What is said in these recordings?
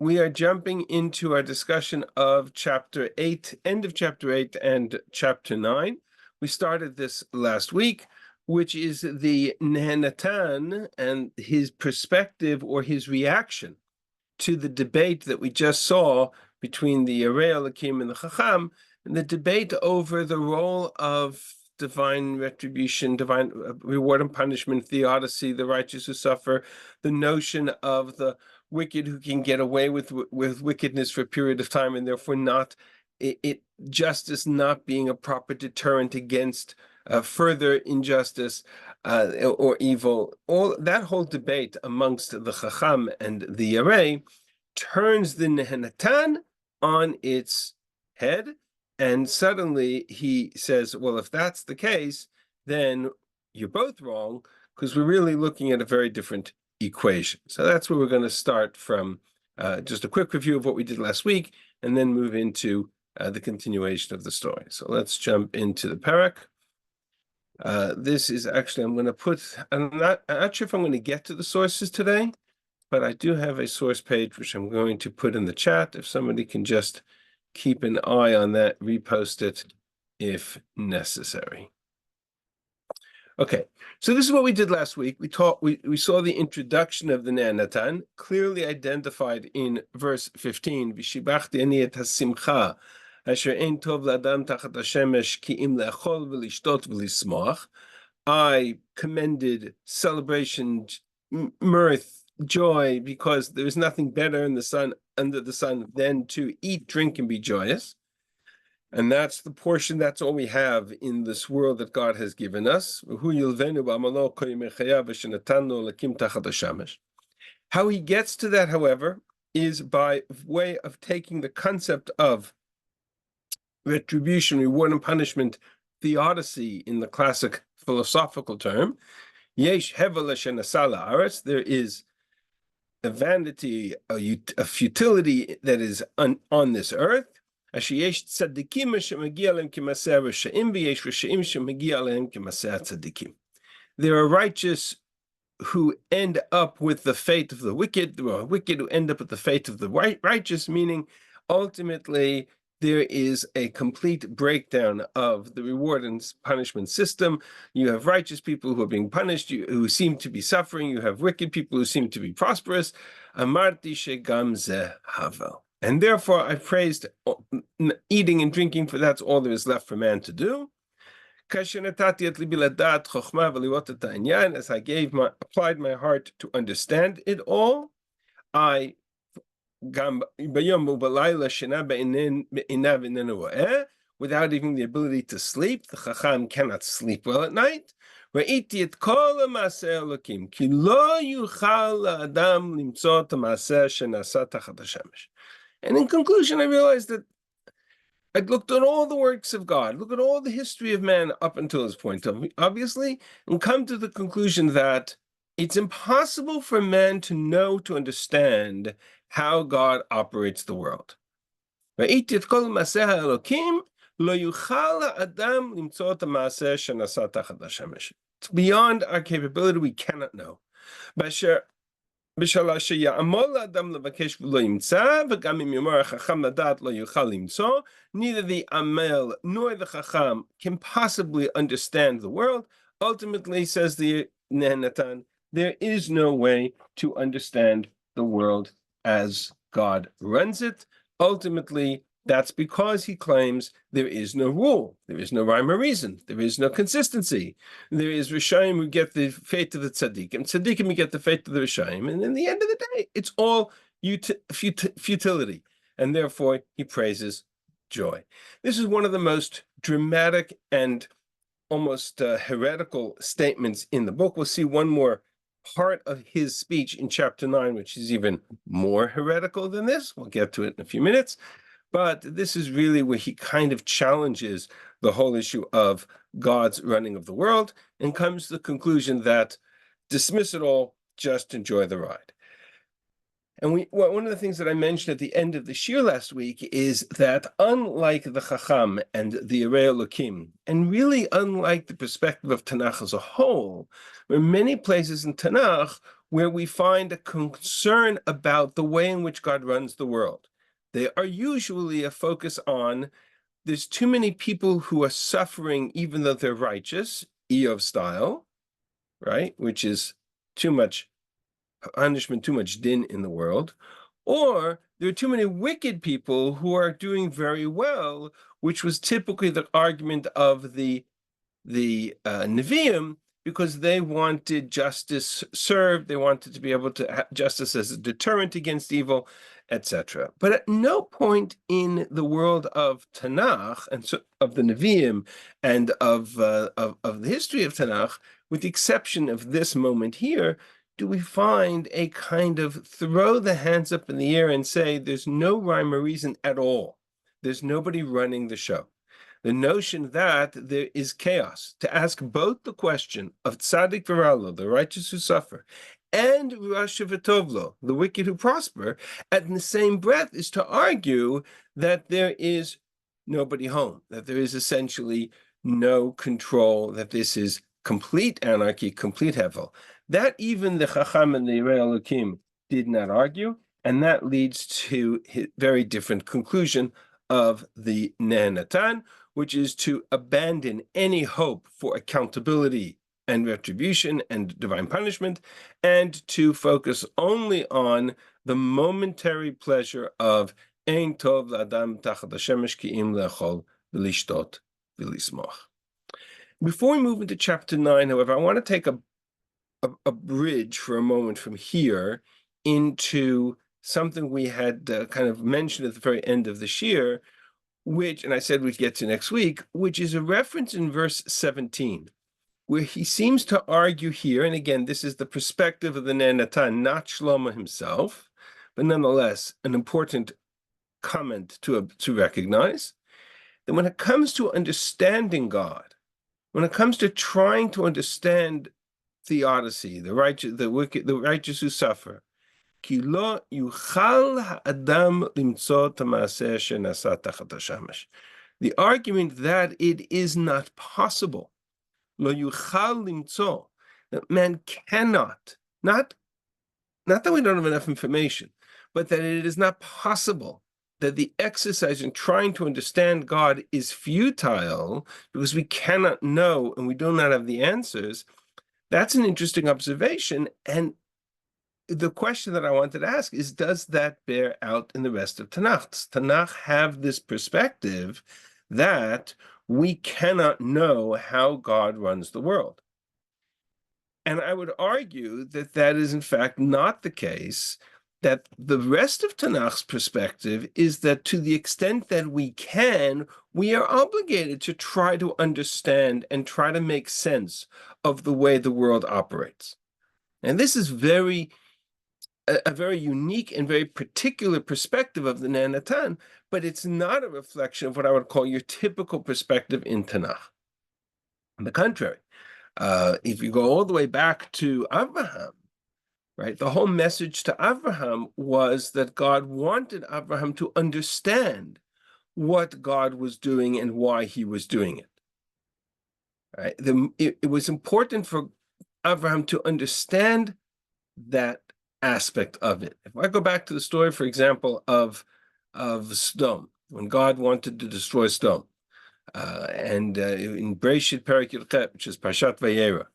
We are jumping into our discussion of chapter 8, end of chapter 8 and chapter 9. We started this last week, which is the Nehenatan and his perspective or his reaction to the debate that we just saw between the Yarei Elokim and the Chacham, and the debate over the role of divine retribution, divine reward and punishment, theodicy, the righteous who suffer, the notion of the wicked who can get away with wickedness for a period of time, and therefore not justice not being a proper deterrent against further injustice or evil. All that whole debate amongst the Chacham and the Yarei turns the Nehenatan on its head, and suddenly he says, well, if that's the case, then you're both wrong, because we're really looking at a very different equation. So that's where we're going to start from, just a quick review of what we did last week, and then move into the continuation of the story. So let's jump into the parak. This is actually, I'm not sure if I'm going to get to the sources today, but I do have a source page which I'm going to put in the chat. If somebody can just keep an eye on that, repost it if necessary. Okay, so this is what we did last week. We saw the introduction of the Nehenatan, clearly identified in verse 15. V'shibachti ani et hasimcha asher ein tov l'adam tachat hashemesh ki im le'achol v'lishtot v'lismoach. I commended celebration, mirth, joy, because there is nothing better under the sun than to eat, drink, and be joyous. And that's the portion, that's all we have in this world that God has given us. How he gets to that, however, is by way of taking the concept of retribution, reward and punishment, theodicy in the classic philosophical term. There is a vanity, a futility that is on this earth. There are righteous who end up with the fate of the wicked. There are wicked who end up with the fate of the righteous, meaning ultimately there is a complete breakdown of the reward and punishment system. You have righteous people who are being punished, who seem to be suffering. You have wicked people who seem to be prosperous. Amarti shegam ze havel. And therefore I praised eating and drinking, for that's all there is left for man to do. As I applied my heart to understand it all, without even the ability to sleep. The Chacham cannot sleep well at night. And in conclusion, I realized that I'd looked at all the works of God, look at all the history of man up until this point, obviously, and come to the conclusion that it's impossible for man to know, to understand how God operates the world. It's beyond our capability, we cannot know. Neither the Amel nor the Chacham can possibly understand the world. Ultimately, says the Nehenatan, there is no way to understand the world as God runs it. Ultimately, that's because he claims there is no rule, there is no rhyme or reason, there is no consistency. There is Rishayim who get the fate of the Tzaddikim, Tzaddikim who get the fate of the Rishayim, and in the end of the day, it's all futility, and therefore he praises joy. This is one of the most dramatic and almost heretical statements in the book. We'll see one more part of his speech in chapter 9, which is even more heretical than this. We'll get to it in a few minutes. But this is really where he kind of challenges the whole issue of God's running of the world and comes to the conclusion that dismiss it all, just enjoy the ride. And one of the things that I mentioned at the end of the shir last week is that unlike the Chacham and the Yarei Elokim, and really unlike the perspective of Tanakh as a whole, there are many places in Tanakh where we find a concern about the way in which God runs the world. They are usually a focus on there's too many people who are suffering even though they're righteous, Eov style, right? Which is too much punishment, too much din in the world. Or there are too many wicked people who are doing very well, which was typically the argument of the Nevi'im, because they wanted justice served, they wanted to be able to have justice as a deterrent against evil, etc. But at no point in the world of Tanakh and so, of the Nevi'im and of the history of Tanakh, with the exception of this moment here, do we find a kind of throw the hands up in the air and say there's no rhyme or reason at all. There's nobody running the show. The notion that there is chaos, to ask both the question of tzaddik v'ralo, the righteous who suffer, and rasha v'tovlo, the wicked who prosper, at the same breath is to argue that there is nobody home, that there is essentially no control, that this is complete anarchy, complete hevel. That even the Chacham and the Yirei Elokim did not argue, and that leads to a very different conclusion of the Nehenatan, which is to abandon any hope for accountability and retribution and divine punishment, and to focus only on the momentary pleasure of Ein Tov L'Adam Tachat HaShemesh Ki'im Le'achol V'Lishtot V'Lismoch. Before we move into chapter 9, however, I want to take a bridge for a moment from here into something we had kind of mentioned at the very end of the shir, which, and I said we'd get to next week, which is a reference in verse 17, where he seems to argue here, and again, this is the perspective of the Nehenatan, not Shlomo himself, but nonetheless, an important comment to recognize, that when it comes to understanding God, when it comes to trying to understand theodicy, the righteous, the wicked, the righteous who suffer, כי לא יוכל האדם למצוא את המעשה שנעשה תחת השמש. The argument that it is not possible, לא יוכל למצוא, that man cannot, not that we don't have enough information, but that it is not possible, that the exercise in trying to understand God is futile because we cannot know and we do not have the answers. That's an interesting observation, and the question that I wanted to ask is, does that bear out in the rest of Tanakh? Does Tanakh have this perspective that we cannot know how God runs the world? And I would argue that that is in fact not the case, that the rest of Tanakh's perspective is that to the extent that we can, we are obligated to try to understand and try to make sense of the way the world operates. And this is a very unique and very particular perspective of the Nehenatan, but it's not a reflection of what I would call your typical perspective in Tanakh. On the contrary, if you go all the way back to Abraham, right, the whole message to Abraham was that God wanted Abraham to understand what God was doing and why he was doing it. Right? It was important for Abraham to understand that aspect of it. If I go back to the story, for example, of Sodom, when God wanted to destroy Sodom, and in Bereshit Perek Yud, which is Parshat Vayera,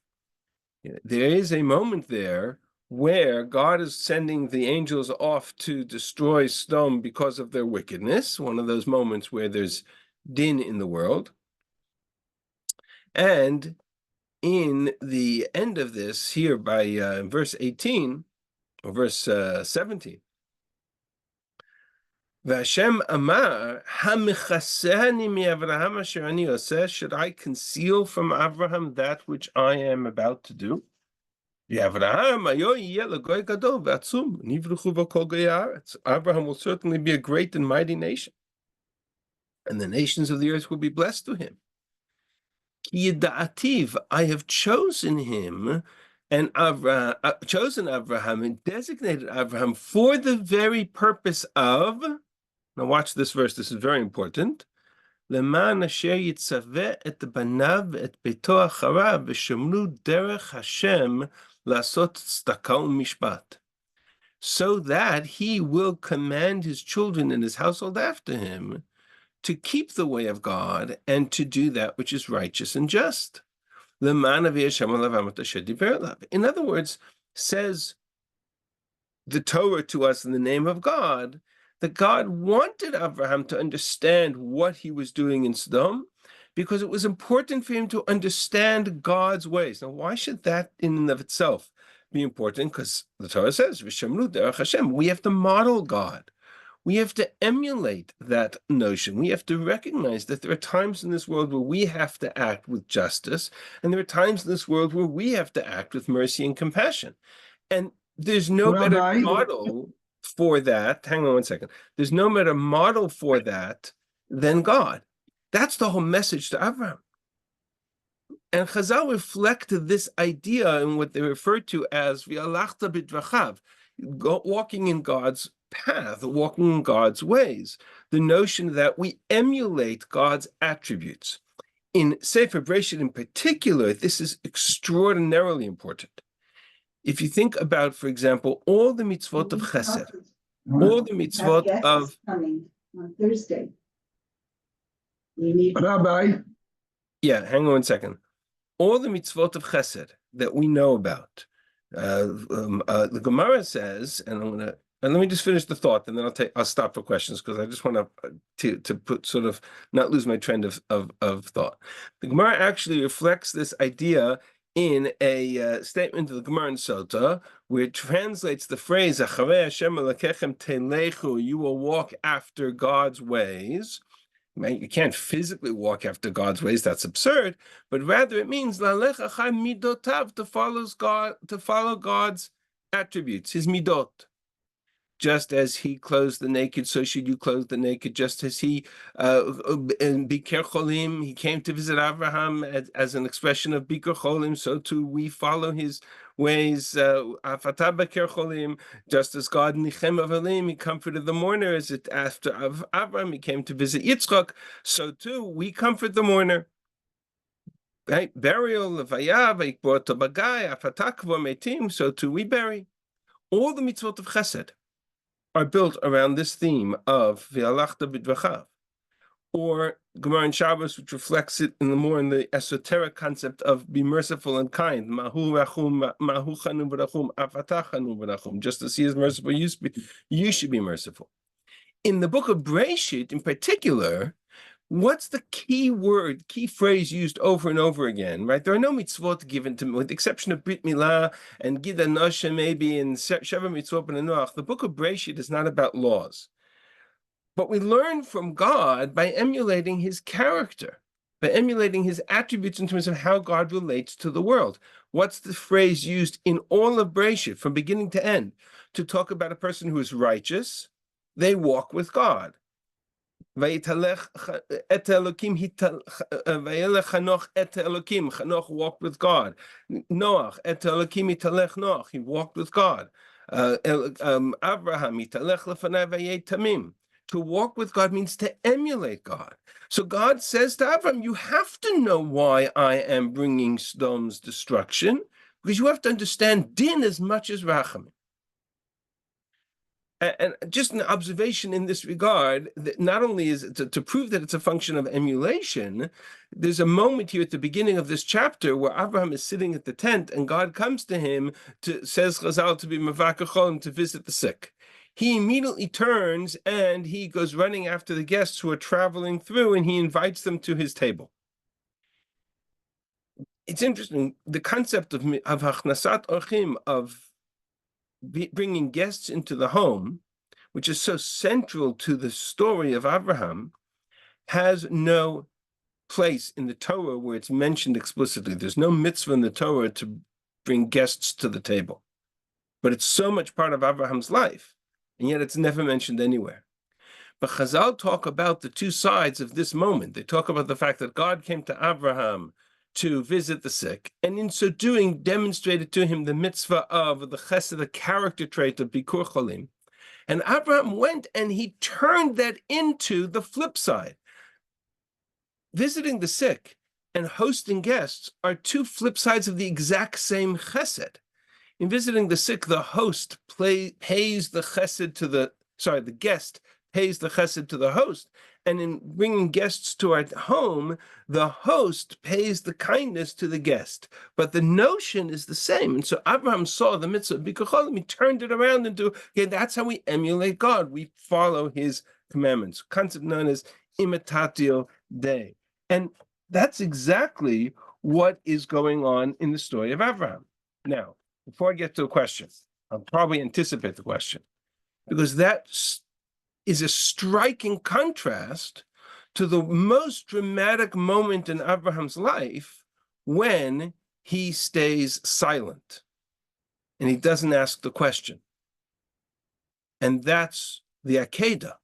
there is a moment there where God is sending the angels off to destroy Sodom because of their wickedness, one of those moments where there's din in the world. And in the end of this, here by verse 18, or verse 17, V'Hashem amar, hamichasehani mi'Avraham asher ani oseh, should I conceal from Abraham that which I am about to do? Abraham will certainly be a great and mighty nation, and the nations of the earth will be blessed to him. I have chosen him, and chosen Abraham and designated Abraham for the very purpose of, now watch this verse, this is very important, למען אשר יצווה את בניו ואת ביתו אחריו ושמרו דרך השם lasot tzedakah u'mishpat, so that he will command his children and his household after him to keep the way of God and to do that which is righteous and just. In other words, says the Torah to us in the name of God, that God wanted Abraham to understand what he was doing in Sodom, because it was important for him to understand God's ways. Now, why should that in and of itself be important? Because the Torah says, "V'shamru derech Hashem," we have to model God. We have to emulate that notion. We have to recognize that there are times in this world where we have to act with justice, and there are times in this world where we have to act with mercy and compassion. And there's no better model for that. Hang on one second. There's no better model for that than God. That's the whole message to Abraham. And Chazal reflected this idea in what they refer to as v'alachta b'dvachav, walking in God's path, walking in God's ways. The notion that we emulate God's attributes. In Sefer Bereshit in particular, this is extraordinarily important. If you think about, for example, all the mitzvot of chesed, all the mitzvot of coming on Thursday. You need Rabbi. Yeah, hang on one second. All the mitzvot of chesed that we know about, the Gemara says, and let me just finish the thought, and then I'll stop for questions, because I just want to put sort of not lose my trend of thought. The Gemara actually reflects this idea in a statement of the Gemara in Sota, which translates the phrase "Acharei Hashem Elokechem telechu," you will walk after God's ways. You can't physically walk after God's ways; that's absurd. But rather, it means lalech achar midotav, to follow God's attributes, His midot. Just as He clothes the naked, so should you clothe the naked. Just as He Biker Cholim, He came to visit Abraham as an expression of Biker Cholim, so too we follow His ways. Afatah Biker Cholim, just as God Nichem Avalim, He comforted the mourner, as it after Abraham He came to visit Yitzchak, so too we comfort the mourner. Right? Burial, Levaya, Vaikbor Tobagai, Afatah Kvor Metim, so too we bury. All the mitzvot of Chesed are built around this theme of v'alachta b'dvachav, or Gemara in Shabbos, which reflects it in the esoteric concept of be merciful and kind. Mahu rachum, mahu chanu v'rachum, afatah chanu v'rachum. Just as He is merciful, you should be merciful. In the book of Bereshit, in particular, what's the key word, key phrase used over and over again, right? There are no mitzvot given to, with the exception of Brit Milah and Gid HaNosha, maybe in Sheva Mitzvot B'Noach. The book of Bereshit is not about laws. But we learn from God by emulating His character, by emulating His attributes in terms of how God relates to the world. What's the phrase used in all of Bereshit, from beginning to end, to talk about a person who is righteous? They walk with God. Chanoch walked with God. Noach et Elokim italech Noach, he walked with God. Abraham italech lefanai vayei tamim. To walk with God means to emulate God. So God says to Abraham, you have to know why I am bringing Sodom's destruction, because you have to understand din as much as rachamim. And just an observation in this regard, that not only is it to prove that it's a function of emulation, there's a moment here at the beginning of this chapter where Abraham is sitting at the tent and God comes to him, says Chazal, to be mevakachon, to visit the sick. He immediately turns and he goes running after the guests who are traveling through, and he invites them to his table. It's interesting, the concept of hachnasat orchim, of bringing guests into the home, which is so central to the story of Abraham, has no place in the Torah where it's mentioned explicitly. There's no mitzvah in the Torah to bring guests to the table. But it's so much part of Abraham's life, and yet it's never mentioned anywhere. But Chazal talk about the two sides of this moment. They talk about the fact that God came to Abraham to visit the sick, and in so doing demonstrated to him the mitzvah of the chesed, the character trait of Bikur Cholim. And Abraham went and he turned that into the flip side. Visiting the sick and hosting guests are two flip sides of the exact same chesed. In visiting the sick, the host pays the chesed to the guest pays the chesed to the host. And in bringing guests to our home, the host pays the kindness to the guest. But the notion is the same. And so Abraham saw the mitzvah, he turned it around into, okay, that's how we emulate God. We follow his commandments, concept known as imitatio Dei. And that's exactly what is going on in the story of Abraham. Now, before I get to a question, I'll probably anticipate the question, because that is a striking contrast to the most dramatic moment in Abraham's life when he stays silent and he doesn't ask the question. And that's the Akedah.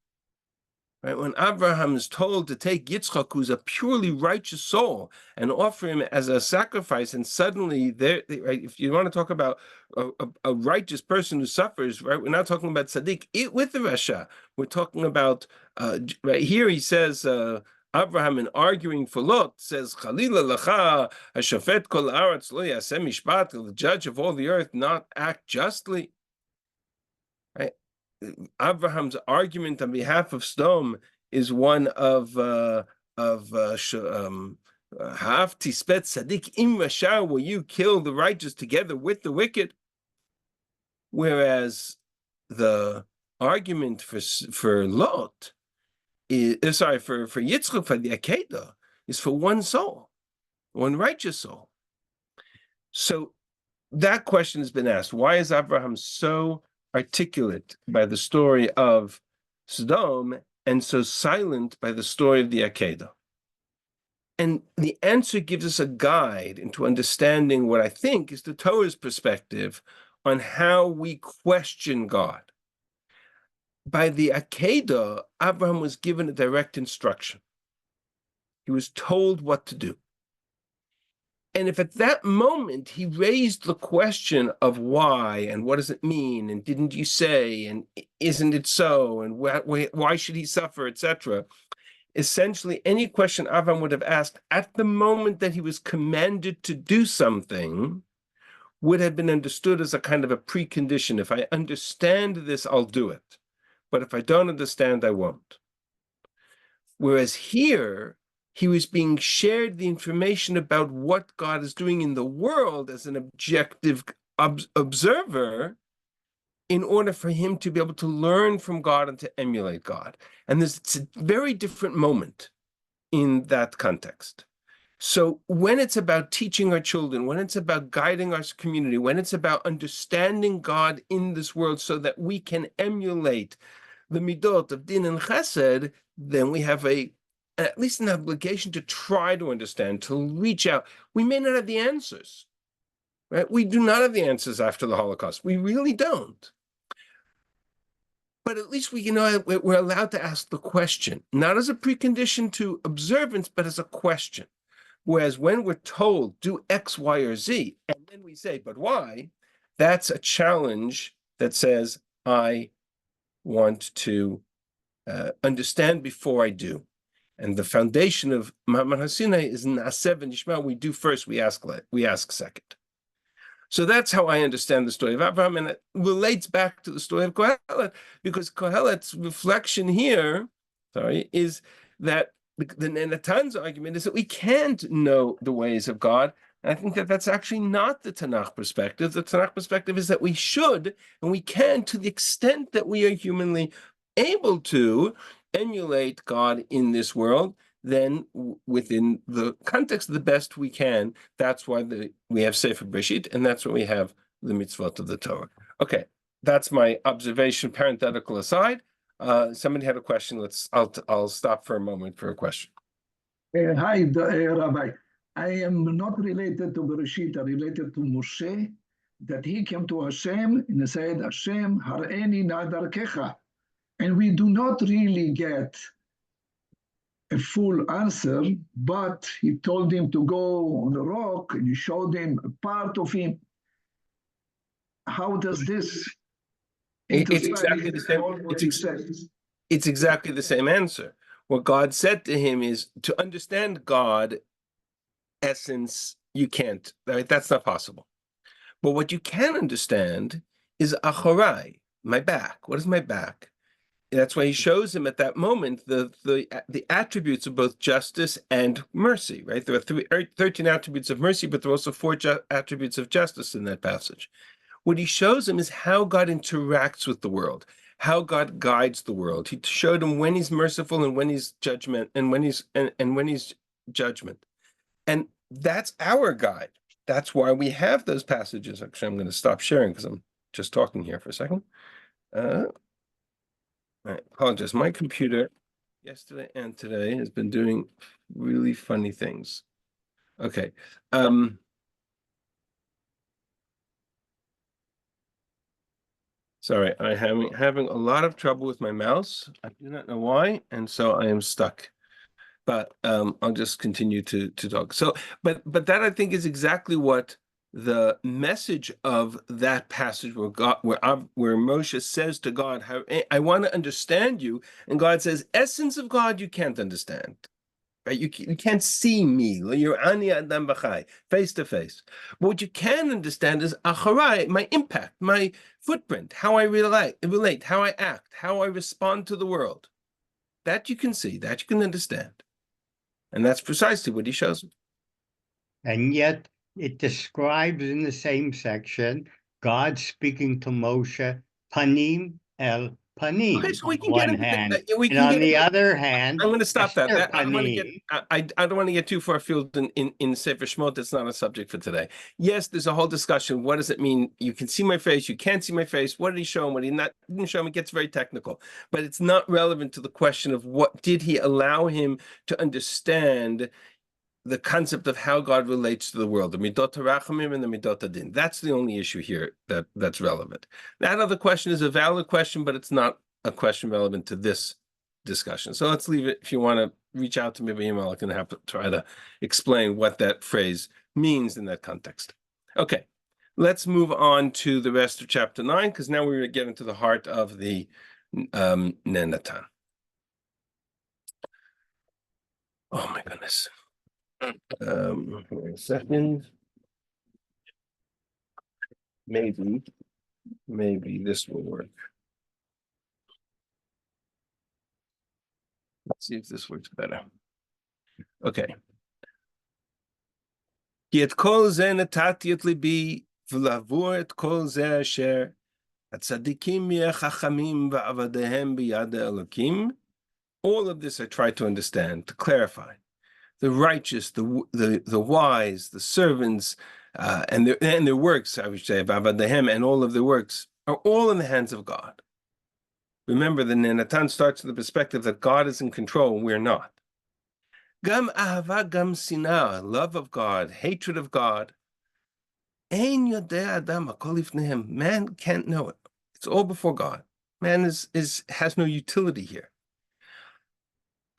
Right? When Abraham is told to take Yitzchak, who's a purely righteous soul, and offer him as a sacrifice, and suddenly, right, if you want to talk about a righteous person who suffers, right, we're not talking about tzaddik with the Rasha. We're talking about, right here he says, Abraham, in arguing for Lot, says, Chalila lacha, hashafet kol haaretz lo yaseh mishpat, the judge of all the earth not act justly. Right? Abraham's argument on behalf of Sodom is one of ha'af tispet tzaddik im rasha, where you kill the righteous together with the wicked. Whereas the argument for Lot is for Yitzchak, for the Akedah, is for one soul, one righteous soul. So that question has been asked. Why is Abraham so articulate by the story of Sodom and so silent by the story of the Akedah? And the answer gives us a guide into understanding what I think is the Torah's perspective on how we question God. By the Akedah, Abraham was given a direct instruction. He was told what to do. And if at that moment he raised the question of why and what does it mean and didn't you say and isn't it so and why should he suffer, etc., essentially any question Abraham would have asked at the moment that he was commanded to do something would have been understood as a kind of a precondition. If I understand this, I'll do it. But if I don't understand, I won't. Whereas here, he was being shared the information about what God is doing in the world as an objective observer in order for him to be able to learn from God and to emulate God. And it's a very different moment in that context. So when it's about teaching our children, when it's about guiding our community, when it's about understanding God in this world so that we can emulate the midot of din and chesed, then we have at least an obligation to try to understand, to reach out. We may not have the answers, right? We do not have the answers after the Holocaust. We really don't. But at least we're allowed to ask the question, not as a precondition to observance, but as a question. Whereas when we're told, do X, Y, or Z, and then we say, but why? That's a challenge that says, I want to understand before I do. And the foundation of Ma'amad HaSinai is Na'aseh v'Nishma. We do first, we ask second. So that's how I understand the story of Abraham, and it relates back to the story of Kohelet, because Kohelet's reflection here, is that the Natan's argument is that we can't know the ways of God. And I think that that's actually not the Tanakh perspective. The Tanakh perspective is that we should, and we can, to the extent that we are humanly able to, emulate God in this world, then within the context of the best we can. That's why we have Sefer Bereshit, and that's why we have the mitzvot of the Torah. Okay, that's my observation, parenthetical aside. Somebody had a question. I'll stop for a moment for a question. Hi, Rabbi. I am not related to Bereshit, I'm related to Moshe, that he came to Hashem and said, Hashem, har'eni na darkecha. And we do not really get a full answer, but he told him to go on the rock and he showed him a part of him. How does this? It's exactly the same. It's exactly the same answer. What God said to him is, to understand God, essence, you can't. Right? That's not possible. But what you can understand is achorai, my back. What is my back? That's why he shows him at that moment the attributes of both justice and mercy, right? There are 13 attributes of mercy, but there are also 4 attributes of justice in that passage. What he shows him is how God interacts with the world, how God guides the world. He showed him when he's merciful and when he's judgment and when he's judgment. And that's our guide. That's why we have those passages. Actually, I'm going to stop sharing because I'm just talking here for a second. I apologize. My computer yesterday and today has been doing really funny things. Okay. Sorry, I am having a lot of trouble with my mouse. I do not know why, and so I am stuck. But I'll just continue to talk. So, but that I think is exactly what the message of that passage where Moshe says to God, I want to understand you, and God says, essence of God you can't understand. Right? You can't see me. You're ani adam b'chai, face to face. But what you can understand is acharai, my impact, my footprint, how I relate, how I act, how I respond to the world. That you can see, that you can understand. And that's precisely what he shows me. And yet it describes in the same section God speaking to Moshe, panim el panim. Okay, so we can on get one into hand, we and can on get the into, other hand, I'm going to stop that. Esther I don't want to get panim. I don't want to get too far afield in Sefer Shemot. That's not a subject for today. Yes, there's a whole discussion. What does it mean? You can see my face. You can't see my face. What did he show him? What did he didn't show him? It gets very technical, but it's not relevant to the question of what did he allow him to understand the concept of how God relates to the world, the midot rachamim and the midot adin. That's the only issue here that's relevant. That other question is a valid question, but it's not a question relevant to this discussion. So let's leave it. If you want to reach out to me by email, I can have to try to explain what that phrase means in that context. Okay, let's move on to the rest of chapter 9, because now we're going to get into the heart of the Nenatan. Oh my goodness. Wait a second. Maybe this will work. Let's see if this works better. Okay. כי את כל זה נתתי את ליבי, ולעבור את כל זה אשר הצדיקים החכמים ועבדיהם ביד האלוקים. All of this I try to understand, to clarify. The righteous, the wise, the servants, and their works, I would say, and all of their works, are all in the hands of God. Remember, the Nenatan starts with the perspective that God is in control and we're not. Gam ahava gam sinah, love of God, hatred of God. Ein yodei adam hakol lifnehem. Man can't know it. It's all before God. Man has no utility here.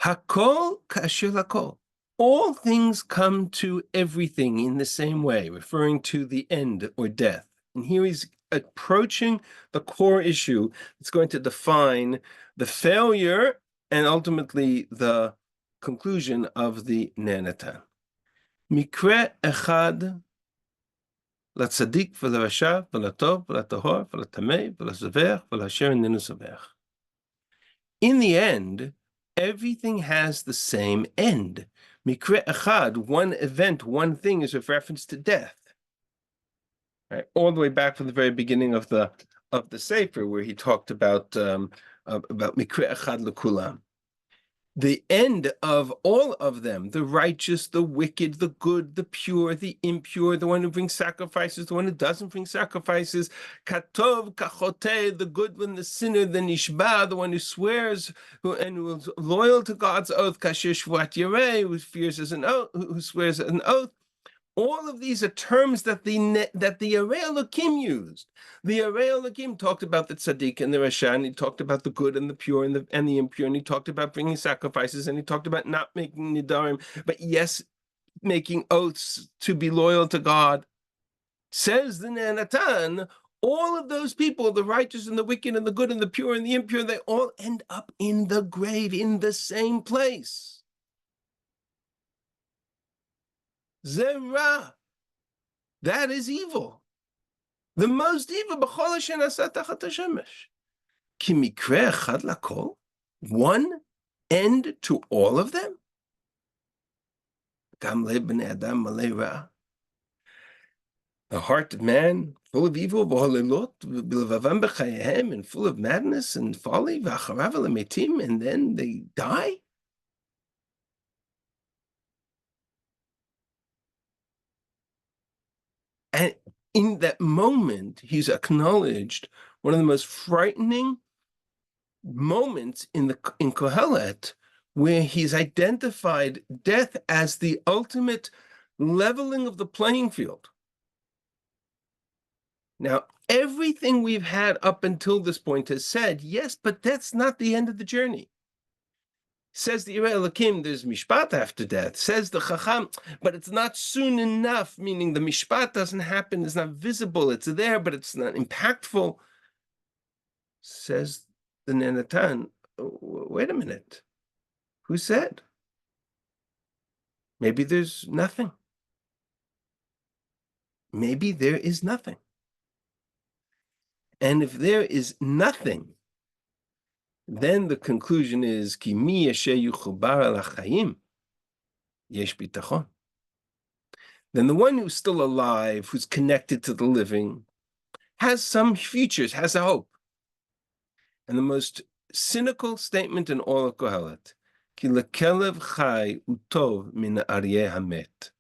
Hakol ka'asher lakol. All things come to everything in the same way, referring to the end or death. And here he's approaching the core issue that's going to define the failure and ultimately the conclusion of the Nenatan. Mikre echad לתצדיק ולרשע ולטוב ולטהור ולטמא ולזבח ולאשר איננו זבח. In the end, everything has the same end. Mikre echad, one event, one thing, is a reference to death. Right? All the way back from the very beginning of the Sefer, where he talked about mikre echad lekulam. The end of all of them, the righteous, the wicked, the good, the pure, the impure, the one who brings sacrifices, the one who doesn't bring sacrifices, katov, kachote, the good one, the sinner, the nishba, the one who swears and who is loyal to God's oath, kasher shvuat yareh, who fears as an oath, who swears an oath. All of these are terms that the Arei Elokim used. The Arei Elokim talked about the tzaddik and the rasha, and he talked about the good and the pure and the impure, and he talked about bringing sacrifices, and he talked about not making nidarim, but yes, making oaths to be loyal to God. Says the Nenatan, all of those people, the righteous and the wicked and the good and the pure and the impure, they all end up in the grave, in the same place. Zerah. That is evil. The most evil, b'chol asher nasa tachat hashemesh. Ki mikra echad lakol, one end to all of them. Gam lev b'nei adam malei ra'ah. The heart of man, full of evil, and full of madness and folly, and then they die. And in that moment, he's acknowledged one of the most frightening moments in Kohelet, where he's identified death as the ultimate leveling of the playing field. Now, everything we've had up until this point has said, yes, but that's not the end of the journey. Says the Yireh Elokim, there's mishpat after death. Says the Chacham, but it's not soon enough, meaning the mishpat doesn't happen, it's not visible, it's there, but it's not impactful. Says the Nenatan, wait a minute. Who said? Maybe there's nothing. Maybe there is nothing. And if there is nothing, then the conclusion is ki mi yasher yuchubar al hachayim yesh bitachon. Then the one who's still alive, who's connected to the living, has some futures, has a hope. And the most cynical statement in all of Kohelet, ki lekelev chai utov min aryeh hamet.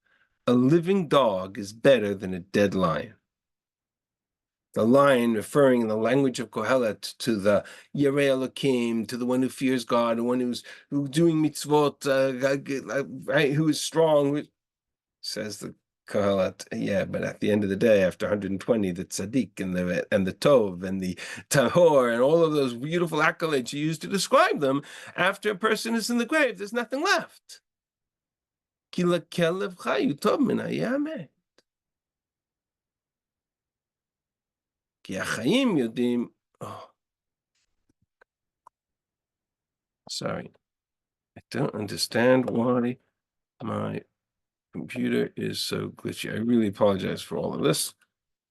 A living dog is better than a dead lion. The lion referring in the language of Kohelet to the Yireh Elokim, to the one who fears God, the one who's doing mitzvot, right, who is strong, says the Kohelet. Yeah, but at the end of the day, after 120, the tzaddik and the tov and the tahor and all of those beautiful accolades you use to describe them, after a person is in the grave, there's nothing left. Ki lekelev chai utov min hayeh hamet. Oh, sorry. I don't understand why my computer is so glitchy. I really apologize for all of this.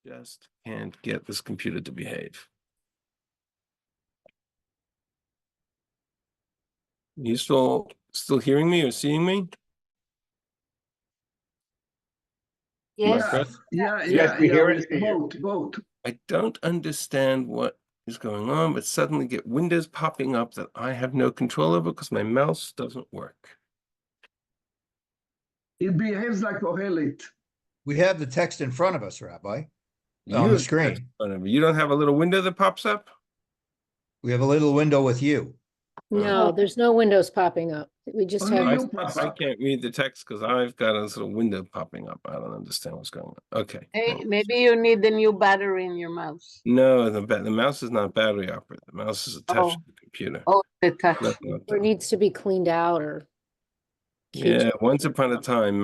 Just can't get this computer to behave. You still hearing me or seeing me? Yes. Yes, we hear it. Vote. I don't understand what is going on, but suddenly get windows popping up that I have no control over because my mouse doesn't work. It behaves like Kohelet. We have the text in front of us, Rabbi, on You the have text screen. in front of me. You don't have a little window that pops up? We have a little window with you. No, there's no windows popping up. We just Only have, you pop I up. can't read the text because I've got a little window popping up. I don't understand what's going on. Okay. Hey, maybe you need the new battery in your mouse. No, the mouse is not battery operated. The mouse is attached Oh. to the computer. Oh, the touch. Nothing like or that. needs to be cleaned out or. Yeah, once upon a time,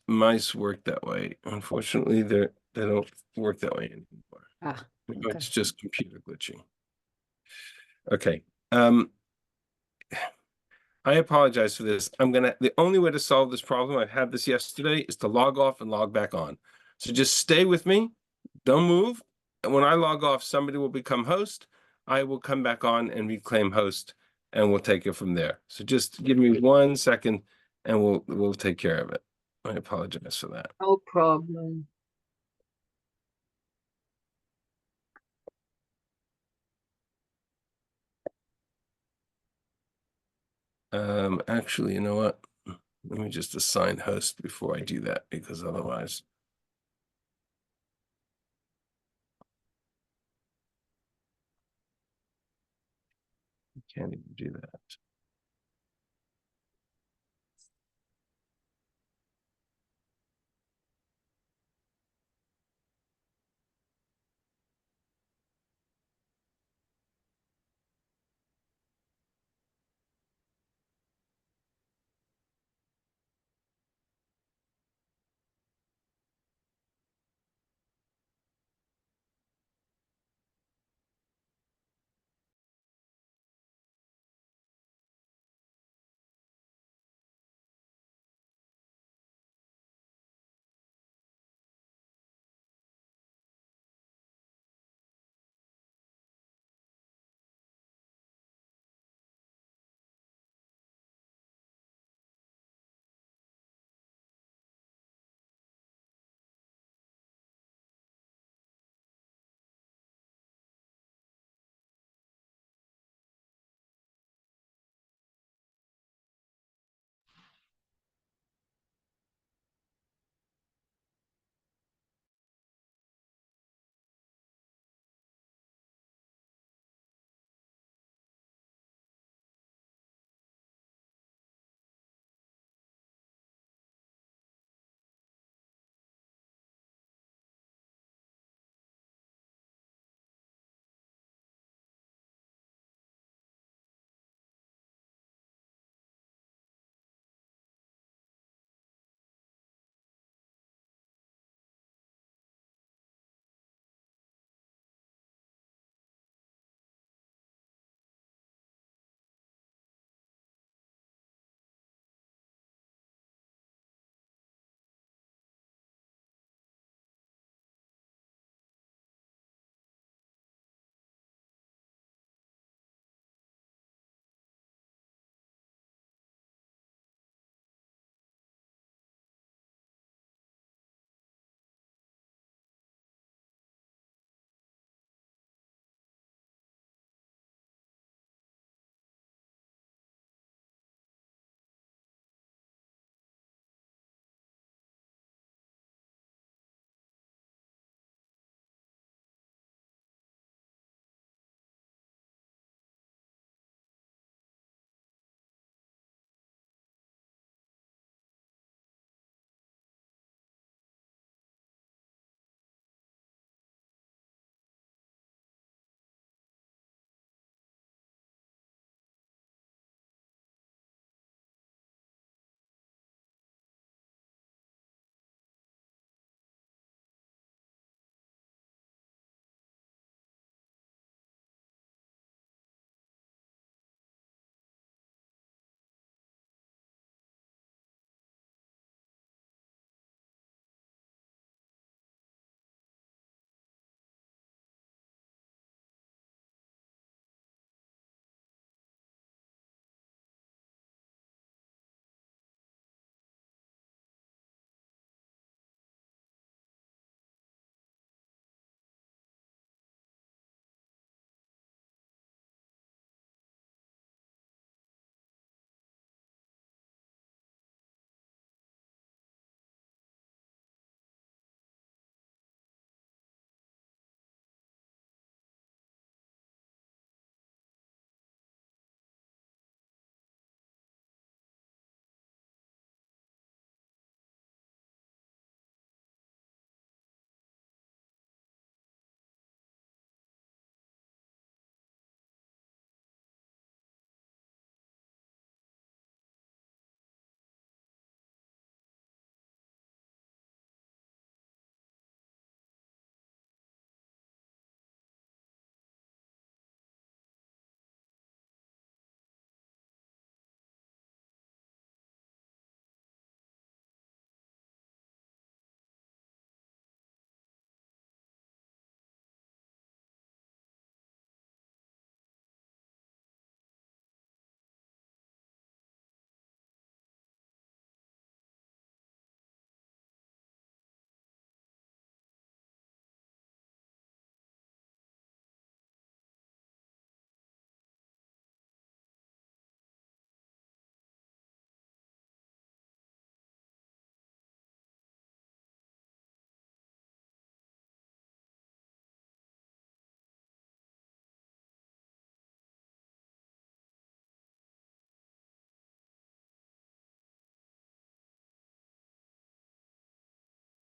mice worked that way. Unfortunately, they don't work that way anymore. Ah, It's just computer glitching. Okay. I apologize for this. The only way to solve this problem, I've had this yesterday, is to log off and log back on. So just stay with me. Don't move. And when I log off, somebody will become host. I will come back on and reclaim host, and we'll take it from there. So just give me 1 second, and we'll take care of it. I apologize for that. No problem. Actually, you know what? Let me just assign host before I do that, because otherwise. I can't even do that.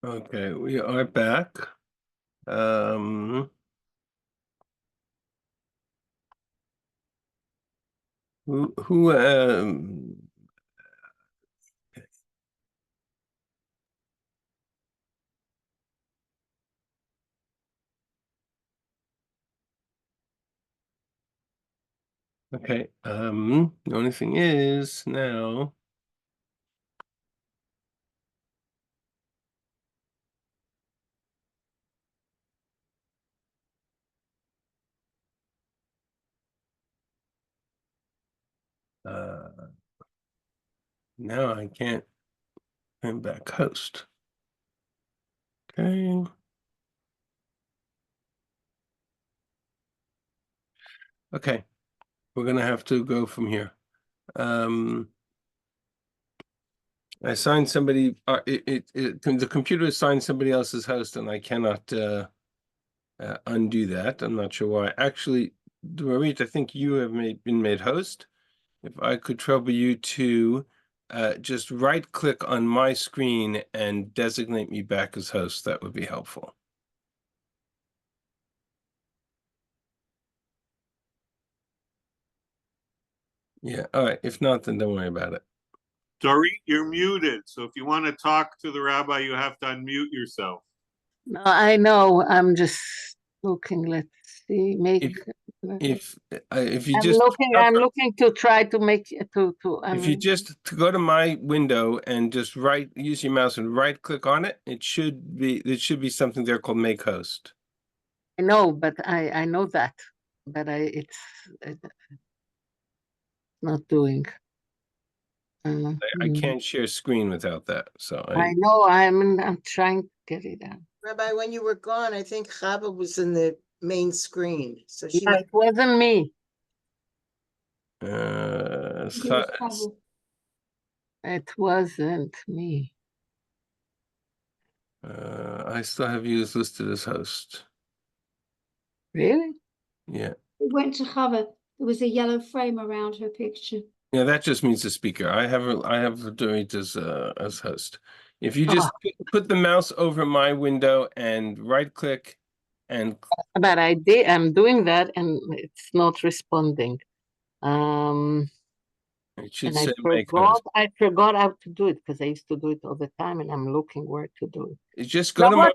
Okay, we are back. Who okay, the only thing is now. Now I can't I'm back host. Okay. Okay, we're gonna have to go from here. I assigned somebody, the computer assigned somebody else's host and I cannot undo that. I'm not sure why. Actually, Dorit, I think you have been made host. If I could trouble you to just right click on my screen and designate me back as host, that would be helpful. Yeah, all right. If not, then don't worry about it. Dorit, you're muted. So if you want to talk to the rabbi, you have to unmute yourself. No, I know. I'm just looking. Let's see. If you just I'm looking to try to make if you just go to my window and just use your mouse and right click on it, it should be something there called make host. I know, but I know that, but it's not doing. I can't share screen without that, so I know. I'm trying to get it out. Rabbi, when you were gone, I think Chava was in the main screen, so she Yeah, might. it wasn't me. It wasn't me. I still have you as listed as host. Really? Yeah. It went to Chava. There was a yellow frame around her picture. Yeah, that just means the speaker. I have Dorit as host. If you just put the mouse over my window and right click and But I'm doing that and it's not responding. it should And say make host. I forgot how to do it because I used to do it all the time and I'm looking where to do it. Just go to my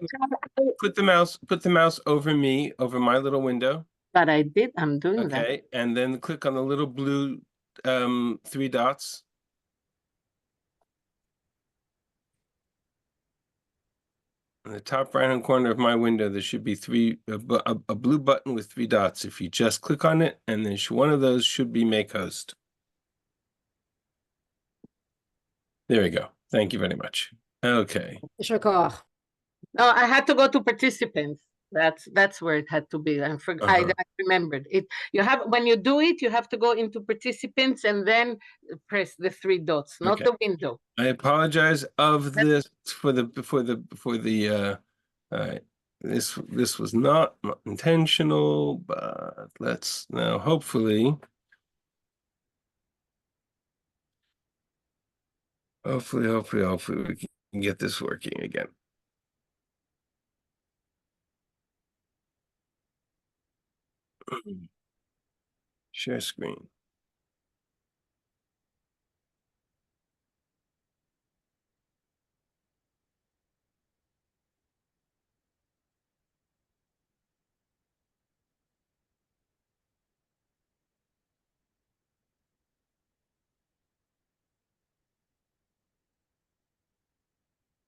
put the mouse over my little window. But I'm doing that. Okay, and then click on the little blue 3 dots. In the top right-hand corner of my window, there should be a blue button with 3 dots. If you just click on it, and then one of those should be make host. There we go. Thank you very much. Okay. Sure. No, I had to go to participants. That's where it had to be. I remembered it. When you do it, you have to go into participants and then press the 3 dots, not the window. I apologize for the all right. This was not intentional, but let's now hopefully we can get this working again. Share screen.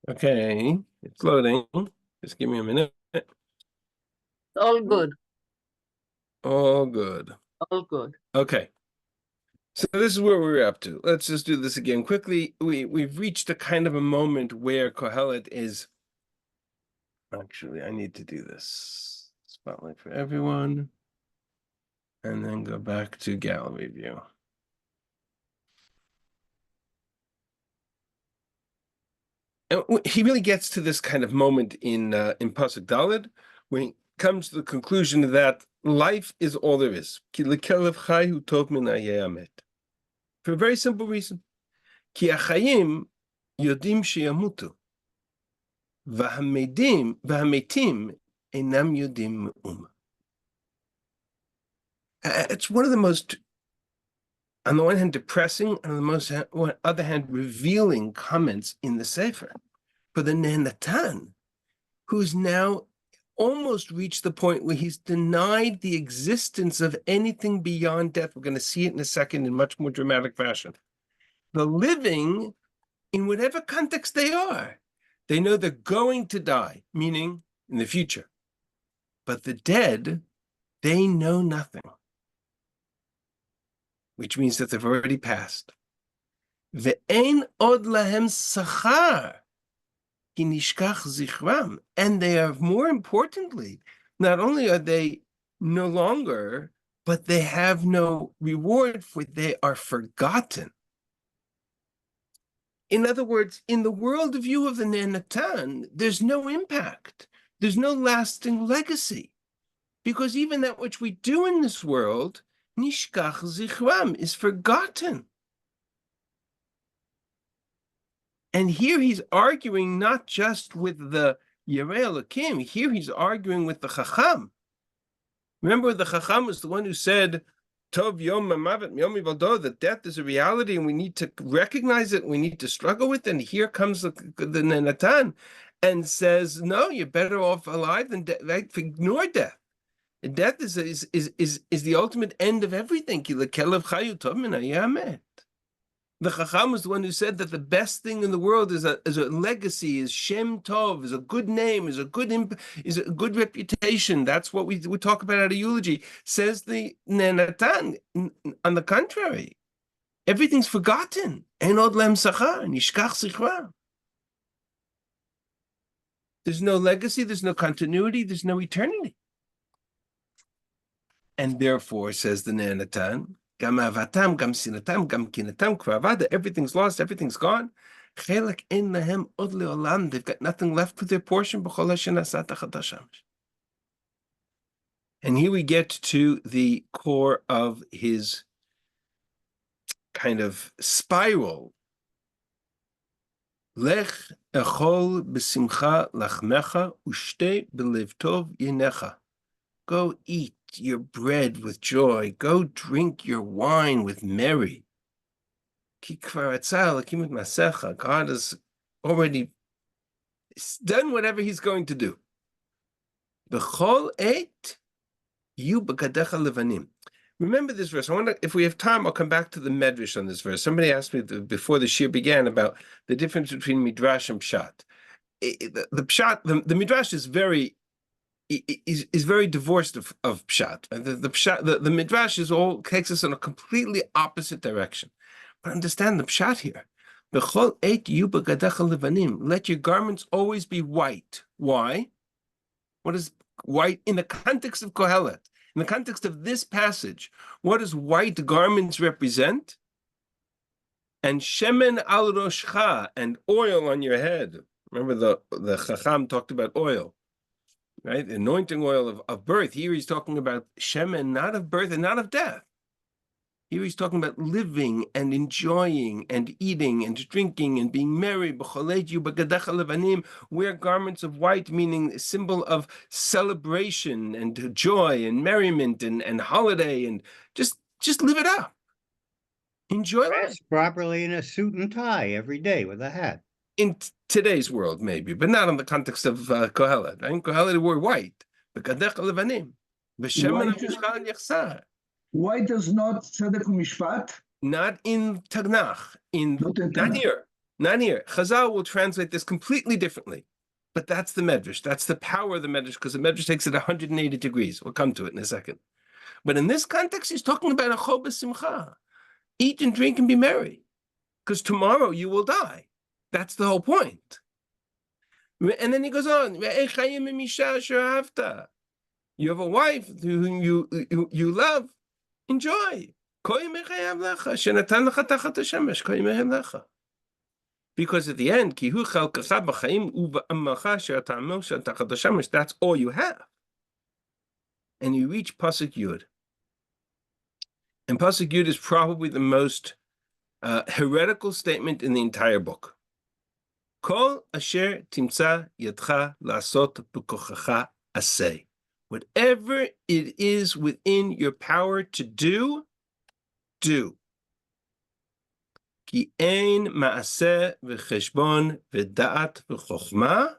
Okay, it's loading. Just give me a minute. All good. All good. All good. Okay. So this is where we're up to. Let's just do this again quickly. We've reached a kind of a moment where Kohelet is. Actually, I need to do this. Spotlight for everyone. And then go back to gallery view. And he really gets to this kind of moment in Pasuk Daled when he comes to the conclusion that life is all there is. For a very simple reason. Ki achayim yodim sheyamutu. והמתים אינם יודעים מאומה. It's one of the most, on the one hand, depressing, and on the other hand, revealing comments in the Sefer for the Nehatan, who's now almost reached the point where he's denied the existence of anything beyond death. We're going to see it in a second in much more dramatic fashion. The living, in whatever context they are, they know they're going to die, meaning in the future. But the dead, they know nothing, which means that they've already passed. Ve'ein od lahem sachar ki nishkach zichram. And they are, more importantly, not only are they no longer, but they have no reward, for they are forgotten. In other words, in the world view of the Nehatan, there's no impact. There's no lasting legacy. Because even that which we do in this world, nishkach zichram, is forgotten. And here he's arguing not just with the Yerei Elokim, here he's arguing with the Chacham. Remember, the Chacham was the one who said, Tov yom mavet yom yivaldo, that death is a reality and we need to recognize it, we need to struggle with it. And here comes the Nehatan and says, no, you're better off alive than dead. Right? Ignore death. Death is the ultimate end of everything. The Chacham was the one who said that the best thing in the world is a legacy, is Shem Tov, is a good name, is a good reputation. That's what we talk about at a eulogy. Says the Nehatan. On the contrary, everything's forgotten. En od lem sachar, nishkach zichra. There's no legacy, there's no continuity, there's no eternity. And therefore, says the Nehatan, gam avatam, gam sinatam, gam kinatam, kravada, everything's lost, everything's gone. Chelek en lahem od leolam, they've got nothing left for their portion. And here we get to the core of his kind of spiral. Lech echol b'simcha lachmecha ushte b'lev tov yinecha. Go eat your bread with joy. Go drink your wine with merry. God has already done whatever he's going to do. B'chol et yu b'gadecha levanim. Remember this verse. I wonder if we have time, I'll come back to the Medrash on this verse. Somebody asked me before the shir began about the difference between Midrash and Pshat. The Pshat, the Midrash is very divorced of Pshat. The Midrash takes us in a completely opposite direction. But understand the Pshat here. B'chol et yu b'gadecha levanim. Let your garments always be white. Why? What is white in the context of Kohelet? In the context of this passage, what does white garments represent? And shemen al roshcha, and oil on your head. Remember the Chacham talked about oil, right? The anointing oil of birth. Here he's talking about shemen, not of birth and not of death. Here he's talking about living and enjoying and eating and drinking and being merry. Wear garments of white, meaning a symbol of celebration and joy and merriment and holiday, and just live it up. Enjoy life. Dress properly in a suit and tie every day with a hat. In today's world, maybe, but not in the context of Kohelet. Right? Kohelet wore white. White is not Tzedek Mishpat? Not in Tanakh. Not here. Not here. Chazal will translate this completely differently. But that's the Medrash. That's the power of the Medrash, because the Medrash takes it 180 degrees. We'll come to it in a second. But in this context, he's talking about a chol b'simcha. Eat and drink and be merry, because tomorrow you will die. That's the whole point. And then he goes on. You have a wife whom you love. Enjoy. Because at the end, that's all you have. And you reach Pasuk Yud. And Pasuk Yud is probably the most heretical statement in the entire book. Kol asher timtza yadcha lasot b'kochacha aseh. Whatever it is within your power to do, do. Ki ein ma'aseh v'cheshbon v'da'at v'chokhmah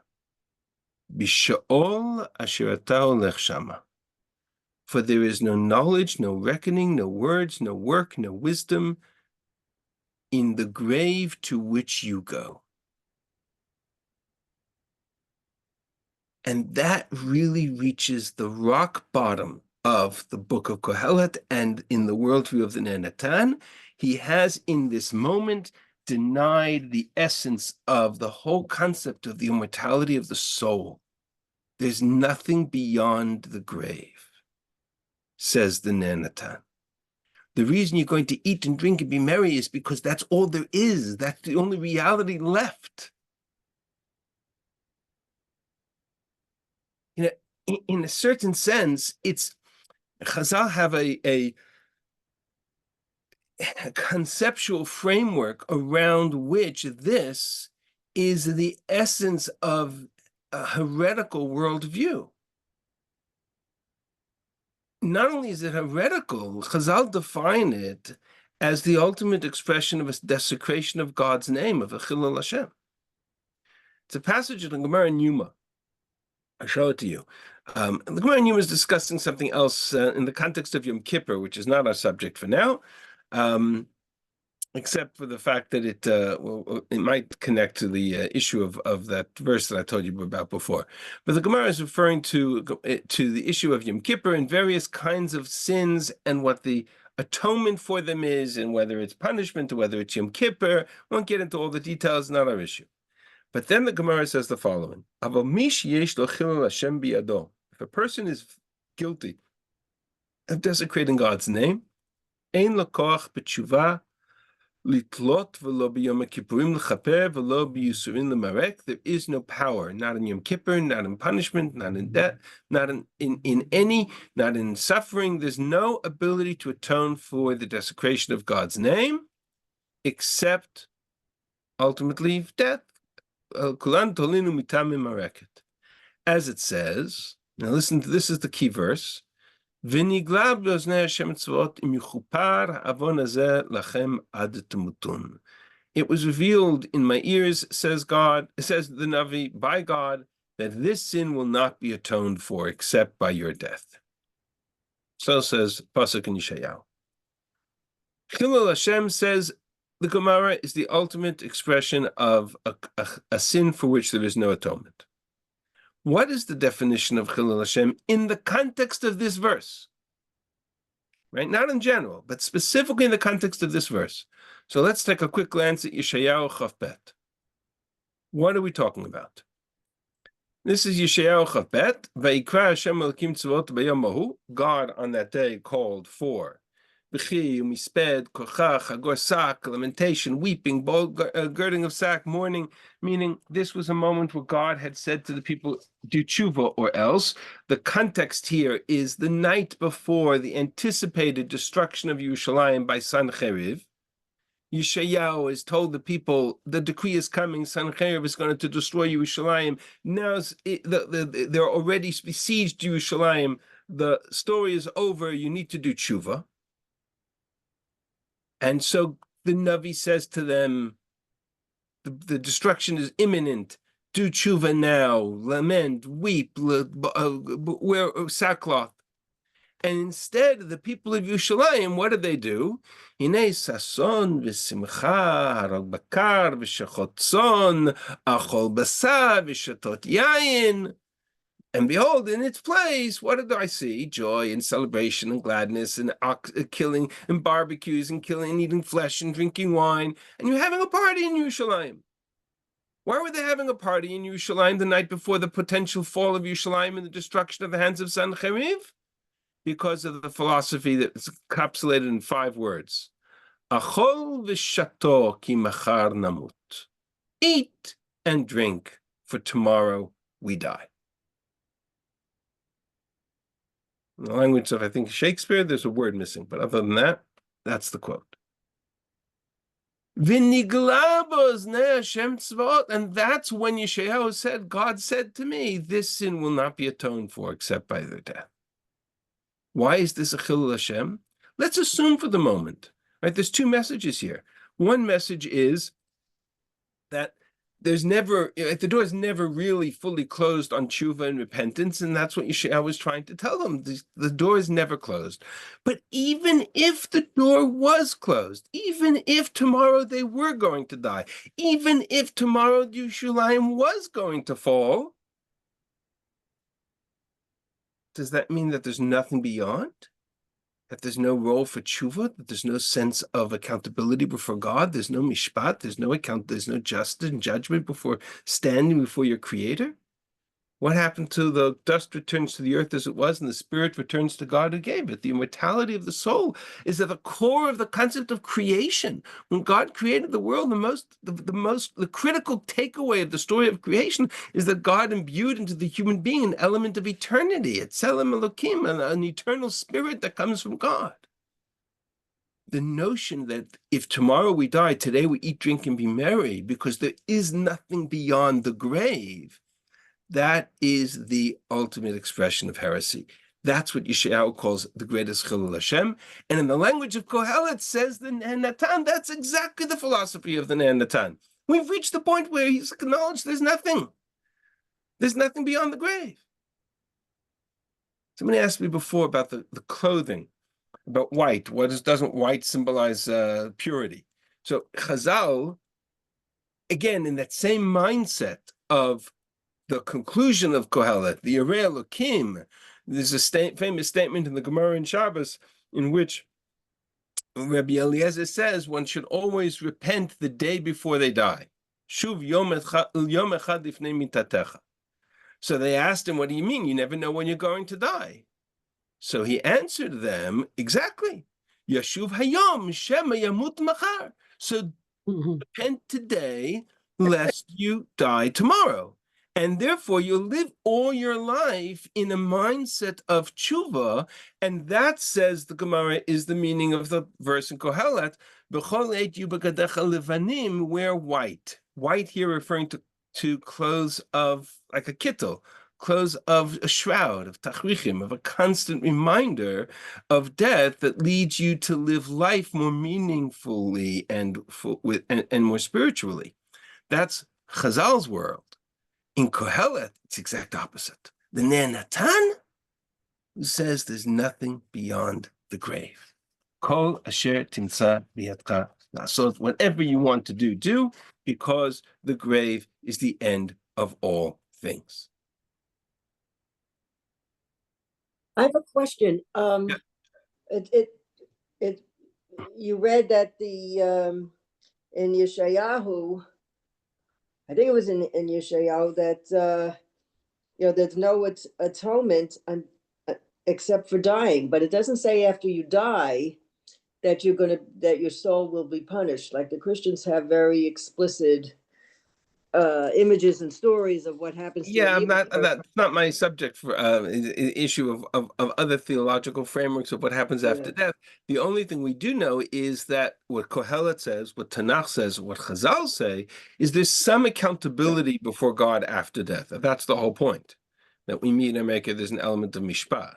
b'sha'ol asher ata holech shama. For there is no knowledge, no reckoning, no words, no work, no wisdom in the grave to which you go. And that really reaches the rock bottom of the book of Kohelet and in the worldview of the Nenatan. He has in this moment denied the essence of the whole concept of the immortality of the soul. There's nothing beyond the grave, says the Nenatan. The reason you're going to eat and drink and be merry is because that's all there is. That's the only reality left. You know, in a certain sense, it's Chazal have a conceptual framework around which this is the essence of a heretical worldview. Not only is it heretical, Chazal define it as the ultimate expression of a desecration of God's name, of a Chilul Hashem. It's a passage in the Gemara in Yuma. I show it to you. The Gemara in Yuma is discussing something else in the context of Yom Kippur, which is not our subject for now, except for the fact that it might connect to the issue of that verse that I told you about before. But the Gemara is referring to the issue of Yom Kippur and various kinds of sins and what the atonement for them is, and whether it's punishment or whether it's Yom Kippur. We won't get into all the details, not our issue. But then the Gemara says the following: if a person is guilty of desecrating God's name, ein lakoach b'tshuva litlot v'lo b'yom kippurim l'chaper v'lo b'yisurin l'marek. There is no power, not in Yom Kippur, not in punishment, not in death, not in any, not in suffering. There's no ability to atone for the desecration of God's name, except ultimately death. As it says, now listen to this, is the key verse. It was revealed in my ears, says God, says the Navi, by God, that this sin will not be atoned for except by your death. So says Pasuk in Yeshayahu. Chilul Hashem, says the Gemara, is the ultimate expression of a sin for which there is no atonement. What is the definition of Chilul Hashem in the context of this verse? Right? Not in general, but specifically in the context of this verse. So let's take a quick glance at Yeshayahu Chaf Bet. What are we talking about? This is Yeshayahu Chaf Bet. Vayikra Hashem Elokim Tzavot B'yom Hahu. God on that day called for B'chi, Umisped, Kochach, Hagor Sak, lamentation, weeping, girding of sack, mourning, meaning this was a moment where God had said to the people, do tshuva or else. The context here is the night before the anticipated destruction of Yerushalayim by Sancheriv. Yeshayahu has told the people, the decree is coming, Sancheriv is going to destroy Yerushalayim. Now they're already besieged Yerushalayim. The story is over, you need to do tshuva. And so the Navi says to them, the destruction is imminent. Do tshuva now, lament, weep, wear sackcloth. And instead, the people of Yerushalayim, what do? Hinei sason v'simcha harog bakar v'shachot tzon achol basar v'shatot yayin. And behold, in its place, what did I see? Joy and celebration and gladness and killing and barbecues and killing and eating flesh and drinking wine. And you're having a party in Yerushalayim. Why were they having a party in Yerushalayim the night before the potential fall of Yerushalayim and the destruction of the hands of Sancheriv? Because of the philosophy that's encapsulated in 5 words. Achol v'shato ki machar namut. Eat and drink, for tomorrow we die. In the language of, I think, Shakespeare, there's a word missing, but other than that, that's the quote. V'nigla b'oznei Hashem tzvaot. And that's when Yeshayahu said, God said to me, this sin will not be atoned for except by their death. Why is this a chilul Hashem? Let's assume for the moment, right? There's two messages here. One message is that there's never, the door is never really fully closed on tshuva and repentance, and that's what Yeshayahu was trying to tell them. The door is never closed. But even if the door was closed, even if tomorrow they were going to die, even if tomorrow Yerushalayim was going to fall, does that mean that there's nothing beyond? That there's no role for tshuva, that there's no sense of accountability before God, there's no mishpat, there's no account, there's no justice and judgment before standing before your creator? What happened to the dust returns to the earth as it was, and the spirit returns to God who gave it? The immortality of the soul is at the core of the concept of creation. When God created the world, the critical takeaway of the story of creation is that God imbued into the human being an element of eternity. It's Tselem Elokim, an eternal spirit that comes from God. The notion that if tomorrow we die, today we eat, drink, and be merry, because there is nothing beyond the grave, that is the ultimate expression of heresy. That's what Yeshayahu calls the greatest chilul Hashem. And in the language of Kohelet says the Natan, that's exactly the philosophy of the Natan. We've reached the point where he's acknowledged there's nothing. There's nothing beyond the grave. Somebody asked me before about the clothing, about white. Doesn't white symbolize purity? So Chazal, again, in that same mindset of the conclusion of Kohelet, the Yirei Elokim, there's a famous statement in the Gemara in Shabbos in which Rabbi Eliezer says one should always repent the day before they die. Shuv yom echad lifnei mitatecha. So they asked him, what do you mean? You never know when you're going to die. So he answered them, exactly. Yashuv hayom shema yamut machar. So repent today, lest you die tomorrow. And therefore, you'll live all your life in a mindset of tshuva, and that, says the Gemara, is the meaning of the verse in Kohelet, B'chol eit yu b'gadecha levanim, wear white. White here referring to clothes of, like a kittel, clothes of a shroud, of tachrichim, of a constant reminder of death that leads you to live life more meaningfully and more spiritually. That's Chazal's world. In Kohelet, it's the exact opposite. The Ner Natan, who says there's nothing beyond the grave. Kol asher timtza biyadcha. So whatever you want to do, because the grave is the end of all things. I have a question. You read that in Yeshayahu, I think it was in Yeshayahu, that there's no atonement except for dying, but it doesn't say after you die that your soul will be punished. Like the Christians have very explicit images and stories of what happens to that's not my subject for issue of other theological frameworks of what happens after death. The only thing we do know is that what Kohelet says, what Tanakh says, what Chazal say, is there's some accountability before God after death. That's the whole point, that we meet in America, there's an element of mishpat.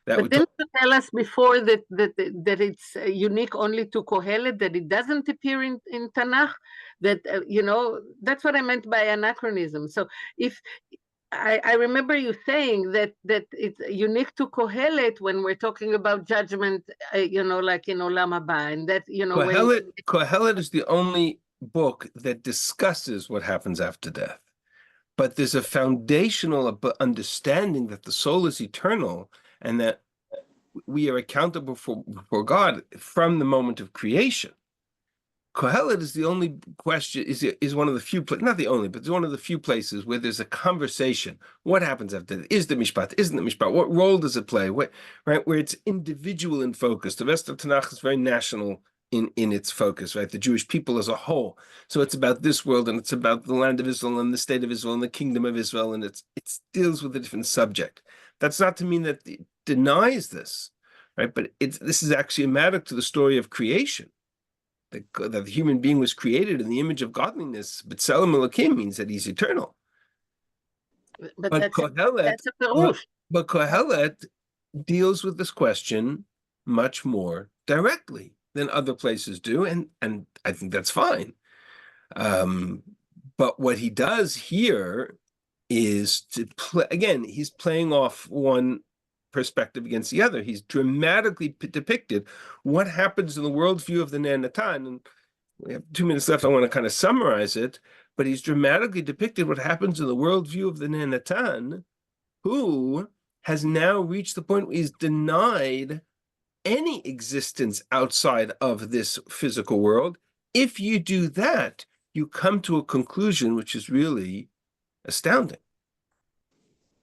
But didn't you tell us before that it's unique only to Kohelet, that it doesn't appear in Tanakh? That, that's what I meant by anachronism. So if I remember you saying that it's unique to Kohelet when we're talking about judgment, like in Olam Haba, and that, Kohelet is the only book that discusses what happens after death. But there's a foundational understanding that the soul is eternal and that we are accountable for God from the moment of creation. Kohelet is the only question, is one of the few, not the only, but it's one of the few places where there's a conversation. What happens after that? Is the mishpat? Isn't the mishpat? What role does it play? Where it's individual in focus. The rest of Tanakh is very national in its focus, right? The Jewish people as a whole. So it's about this world, and it's about the land of Israel and the state of Israel and the kingdom of Israel, and it deals with a different subject. That's not to mean that it denies this, right? But this is axiomatic to the story of creation. that the human being was created in the image of godliness, but B'Tselem Elokim means that he's eternal. But But that's Kohelet, a perush. but Kohelet deals with this question much more directly than other places do, and I think that's fine. But what he does here is to play, again, he's playing off one perspective against the other. He's dramatically depicted what happens in the worldview of the Nanatan, and we have 2 minutes left. I want to kind of summarize it, but he's dramatically depicted what happens in the worldview of the Nanatan, who has now reached the point where he's denied any existence outside of this physical world. If you do that, you come to a conclusion which is really astounding,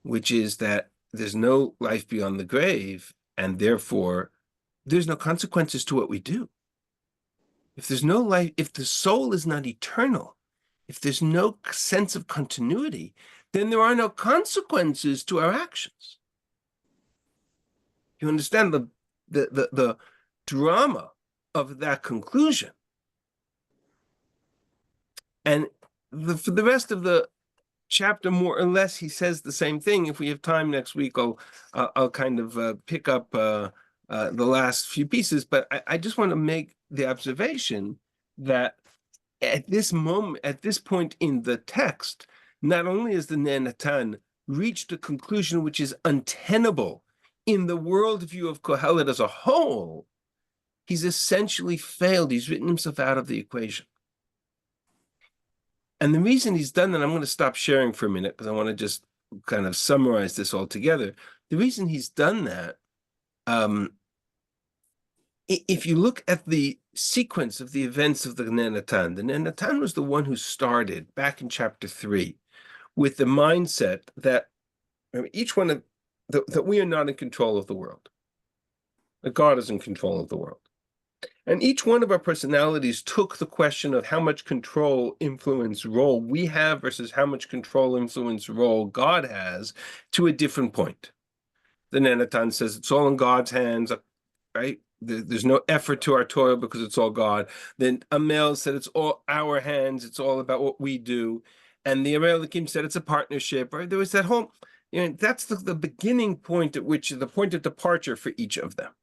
which is that there's no life beyond the grave, and therefore there's no consequences to what we do. If there's no life, if the soul is not eternal, if there's no sense of continuity, then there are no consequences to our actions. You understand the drama of that conclusion. And for the rest of the chapter, more or less, he says the same thing. If we have time next week, I'll kind of pick up the last few pieces. But I just want to make the observation that at this moment, at this point in the text, not only has the Nanatan reached a conclusion which is untenable in the worldview of Kohelet as a whole, he's essentially failed. He's written himself out of the equation. And the reason he's done that, I'm going to stop sharing for a minute because I want to just kind of summarize this all together. The reason he's done that, if you look at the sequence of the events of the Nanatan was the one who started back in chapter 3 with the mindset that each one of that we are not in control of the world, that God is in control of the world. And each one of our personalities took the question of how much control, influence, role we have versus how much control, influence, role God has to a different point. The Nanatan says it's all in God's hands, right? There's no effort to our toil because it's all God. Then Amel said it's all our hands, it's all about what we do. And the Elokim said it's a partnership, right? There was that whole, that's the beginning point at which the point of departure for each of them.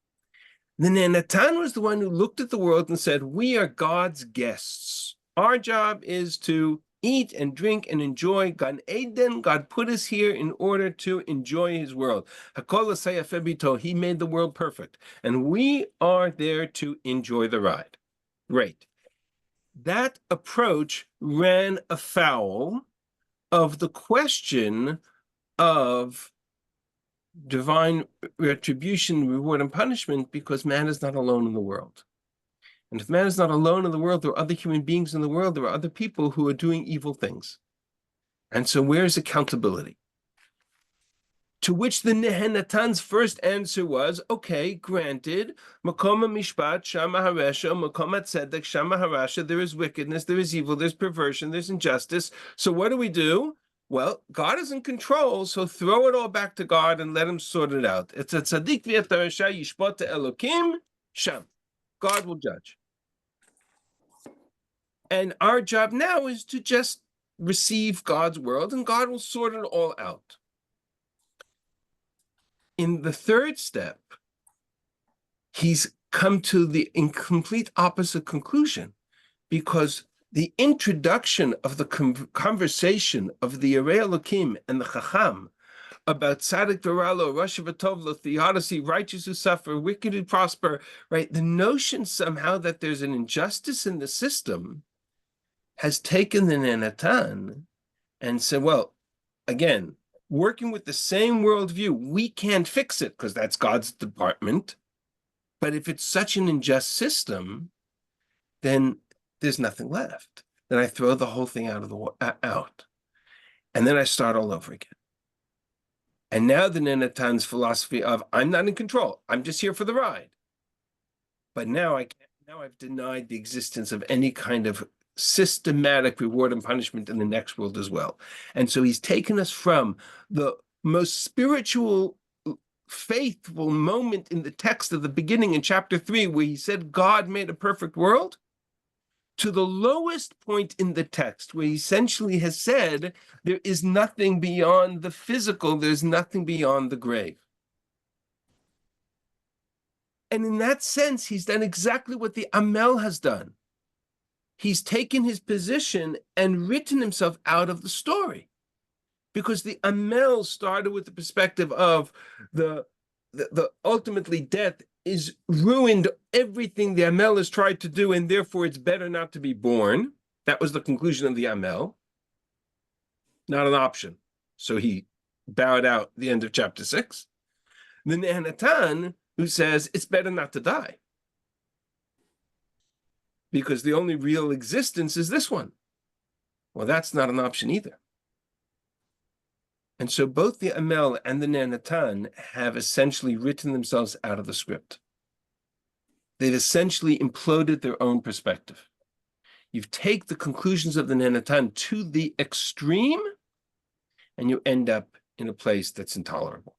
The Nanatan was the one who looked at the world and said, we are God's guests. Our job is to eat and drink and enjoy Gan Eden. God put us here in order to enjoy his world. He made the world perfect. And we are there to enjoy the ride. Great. That approach ran afoul of the question of divine retribution, reward, and punishment, because man is not alone in the world. And if man is not alone in the world, there are other human beings in the world, there are other people who are doing evil things. And so where's accountability? To which the Nehenatan's first answer was, okay, granted, Makoma Mishpat, Shama Haresha, Makoma Tzedek, Shama Harasha, there is wickedness, there is evil, there's perversion, there's injustice. So what do? Well, God is in control, so throw it all back to God and let him sort it out. It's a tzaddik v'yataresha yishpot Elokim sham. God will judge. And our job now is to just receive God's world, and God will sort it all out. In the third step, he's come to the incomplete opposite conclusion, because the introduction of the conversation of the Yerei Elokim and the Chacham about tzaddik v'ralo, rasha v'tovlo, theodicy, righteous who suffer, wicked who prosper, right? The notion somehow that there's an injustice in the system has taken the Nanatan and said, well, again, working with the same worldview, we can't fix it because that's God's department. But if it's such an unjust system, then there's nothing left. Then I throw the whole thing out. And then I start all over again. And now the Nenatan's philosophy of, I'm not in control, I'm just here for the ride. But now I've denied the existence of any kind of systematic reward and punishment in the next world as well. And so he's taken us from the most spiritual, faithful moment in the text of the beginning in chapter 3, where he said God made a perfect world, to the lowest point in the text, where he essentially has said there is nothing beyond the physical, there's nothing beyond the grave. And in that sense, he's done exactly what the Amel has done. He's taken his position and written himself out of the story. Because the Amel started with the perspective of the ultimately death is ruined everything the Amel has tried to do, and therefore it's better not to be born. That was the conclusion of the Amel. Not an option. So he bowed out the end of chapter 6. The Nehanatan, who says it's better not to die, because the only real existence is this one. Well, that's not an option either. And so both the Amel and the Nehanatan have essentially written themselves out of the script. They've essentially imploded their own perspective. You take the conclusions of the Nehanatan to the extreme, and you end up in a place that's intolerable.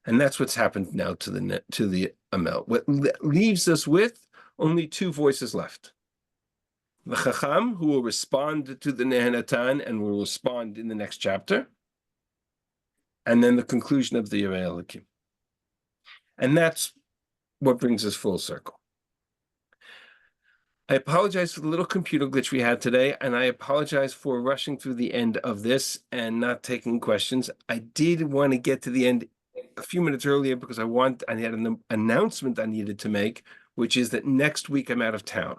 And that's what's happened now to the Amel. What leaves us with only two voices left. The Chacham, who will respond to the Nehanatan and will respond in the next chapter, and then the conclusion of the Yirei Elokim. And that's what brings us full circle. I apologize for the little computer glitch we had today, and I apologize for rushing through the end of this and not taking questions. I did want to get to the end a few minutes earlier because I had an announcement I needed to make, which is that next week I'm out of town.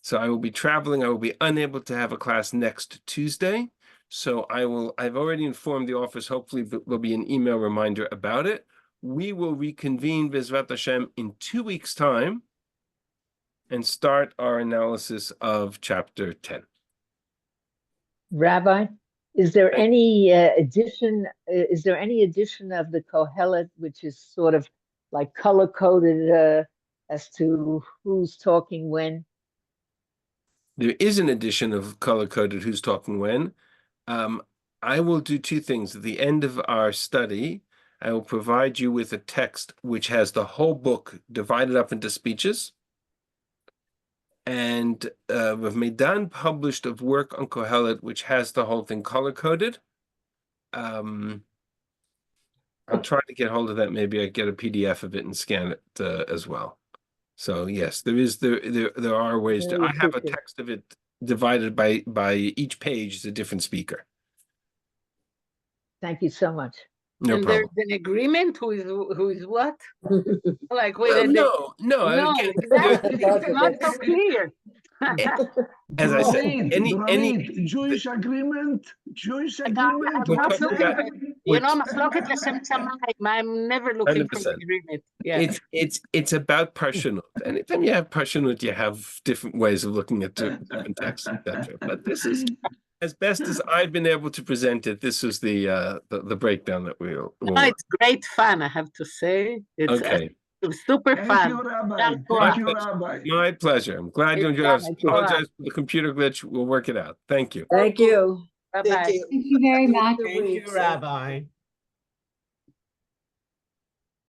So I will be traveling. I will be unable to have a class next Tuesday. So I've already informed the office. Hopefully there'll be an email reminder about it. We will reconvene B'ezrat Hashem in 2 weeks' time and start our analysis of chapter 10. Rabbi, is there any addition? Is there any addition of the Kohelet, which is sort of like color coded as to who's talking when? There is an edition of color-coded Who's Talking When. I will do two things. At the end of our study, I will provide you with a text which has the whole book divided up into speeches. And Rav Meidan published a work on Kohelet which has the whole thing color-coded. I'll try to get hold of that. Maybe I get a PDF of it and scan it as well. So yes, there are ways to. I have a text of it divided by each page is a different speaker. Thank you so much. No and problem. there's an agreement who is what? Like Well, no. Again, exactly. It's not so clear. as I said, any Jewish agreement. Machloket l'shem shamayim. I'm never looking for 100%. agreement. Yeah. It's about parshanut. Anytime you have parshanut, you have different ways of looking at different texts, etc. But this is, as best as I've been able to present it, this was the breakdown that we'll it's great fun, I have to say. It's okay. it was super Thank fun. you, Rabbi. Thank you, Rabbi. My pleasure. I'm glad you enjoyed it. I apologize for the computer glitch. We'll work it out. Thank you. Thank you. Bye-bye. Thank you. Thank you very much. Thank you, Rabbi.